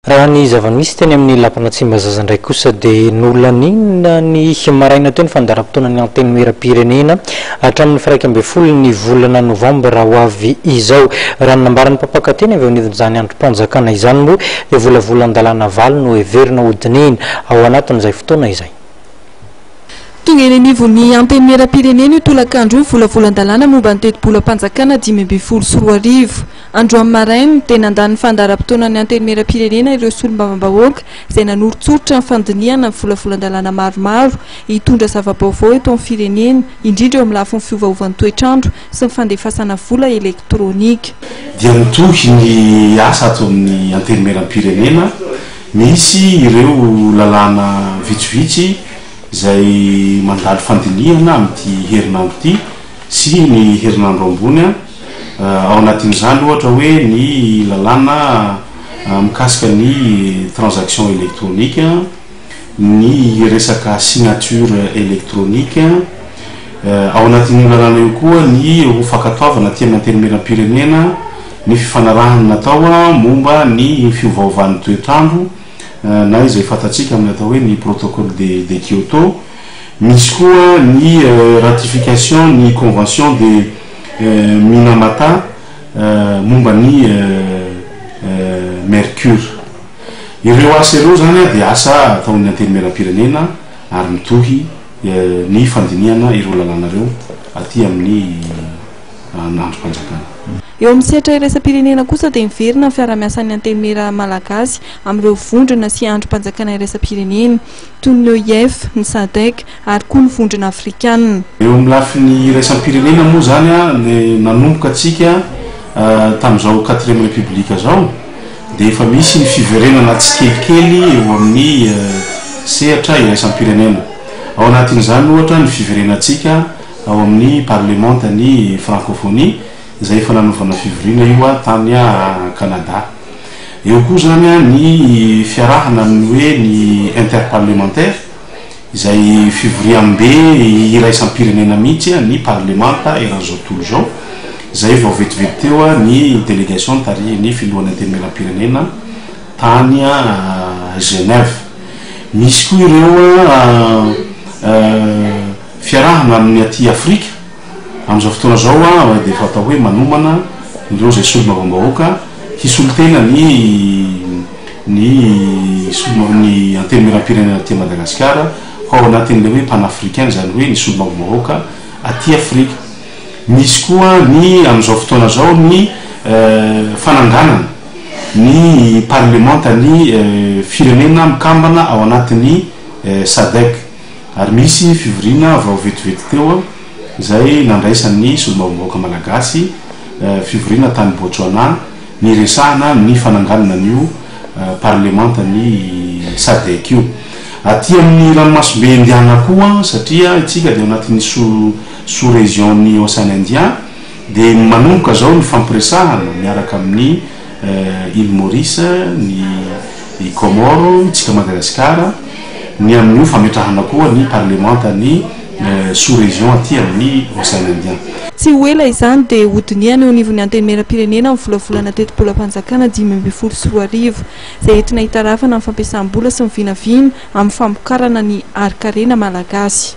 raha ny zava-misy teny amin'ny lapanatsimbazaza ndraiky kosa dia nolanina ny maraina teo ny fandaram-potoana ny anteny miram-pirenena hatramin'ny firaika amby folo ny volana novambra ho avy izao. Raha nambaran'ny mpampakateny avy anivon'izany androm-panjakana izany moa dia volavolan-dalàna valo no heverina hodinina ao anatin'izay fotoana izay. Tonga eny anivon'ny anteny miram-pirenena io tolakandro io volavolan-dalàna momba ny tetipolo-mpanjakana 2024. Androany maraina tena andany fandaram-potoana ny anteny miram-pirenena ireo solombavambahoaka izay nanorotsorotra ny fandiniana ny volavolan-dalàna maromaro hitondra zava-baovao eto amin'ny firenena indrindra eo amin'ny lafin'ny fiovaovan'ny toetrandro sy ny fandefasana vola elektrônika. Dia mitohy ny asa ato amin'ny anteny miram-pirenena, misy ireo lalàna vitsivitsy izay mandalo fandiniana amin'ity herinandro ity sy ny herinandro ambony ao anatin'izany ohatra hoe ny lalàna mikasika ny transaction électronique, ny resaka signature électronique, ao anatin'ny lalàna io koa ny fakatoavana aty amin'ny anteny miram-pirenena ny fifanarahana natao momba ny fiovaovan'ny toetrandro na izay fatatsika amin'ny atao hoe ny protocole de Kyoto. Misy koa ny ratification ny convention de Minamata momba ny Mercure. Ireo asa ireo zany dia asa ataon'ny anteny miram-pirenena ary mitohy ny fandiniana ireo lalàna ireo aty amin'ny androm-panjakana. Eo amin'ny sehatra iraisam-pirenena kosa dia miverina ny fiara-miasan'ny anteny mira malagasy amin'ireo vondrona sy androm-panjakana iraisam-pirenena toy ny OIF, ny SADC ary koa ny vondrona afrikanina. Eo amin'ny lafin'ny iraisam-pirenena moa zany nanomboka atsika tamin'izao 4e république zao dia efa misy ny fiverenana tsy kelikely eo amin'ny sehatra iraisam-pirenena. Ao anatin'izany ohatra ny fiverenatsika ao amin'ny parlementany francophonie izay efa nanovana fivorina io tany Canada. Eo koa zany ny fiarahana amin'ny hoe ny interparlementaire izay fivoriam-be iraisam-pirenena mihitsy ny parlementa eran'izao tontolo izao izay vao vetivety teo ny délégation tarihiny filohan'ny anteny miram-pirenena tany Genève. Misy koa ireo fiarahana amin'ny aty Afrika amin'izao fotoana zao dia fatao hoe manomana ireo izay solombavam-bahoaka hisolotena ny anteny miram-pirenena aty Madagasikara ao anatin'ilay hoe panafricaine zany hoe ny solombavam-bahoaka aty Afrika. Misy koa ny amin'izao fotoana zao ny fananganana ny parlementany firenena mikambana ao anatin'ny SADC ary misy fivorina vao vetivety teo izay nandraisan'ny solombavam-bahoaka malagasy fivorina tany Botswana ny resahana ny fananganana n'io parlementany SADC io aty amin'ny ranomasimbe indiana koa satria itsika dia anatin'ny sous région ny Océan Indien dia manomboka zao ny fampiresahana miaraka amin'ny île Maurice, ny Comore, itsika Madagasikara, ny amin'io fametrahana koa ny parlementany sous-région aty amin'ny Océan Indien. Tsy ho ela izany dia hodiniana eo anivon'ny anteny miram-pirenena amin'ny volavolana tetipolo-mpanjakana 2024 izay entina hitarafana amin'ny fampiasam-bola sy ny vinavina amin'ny famokarana ny arikarena malagasy.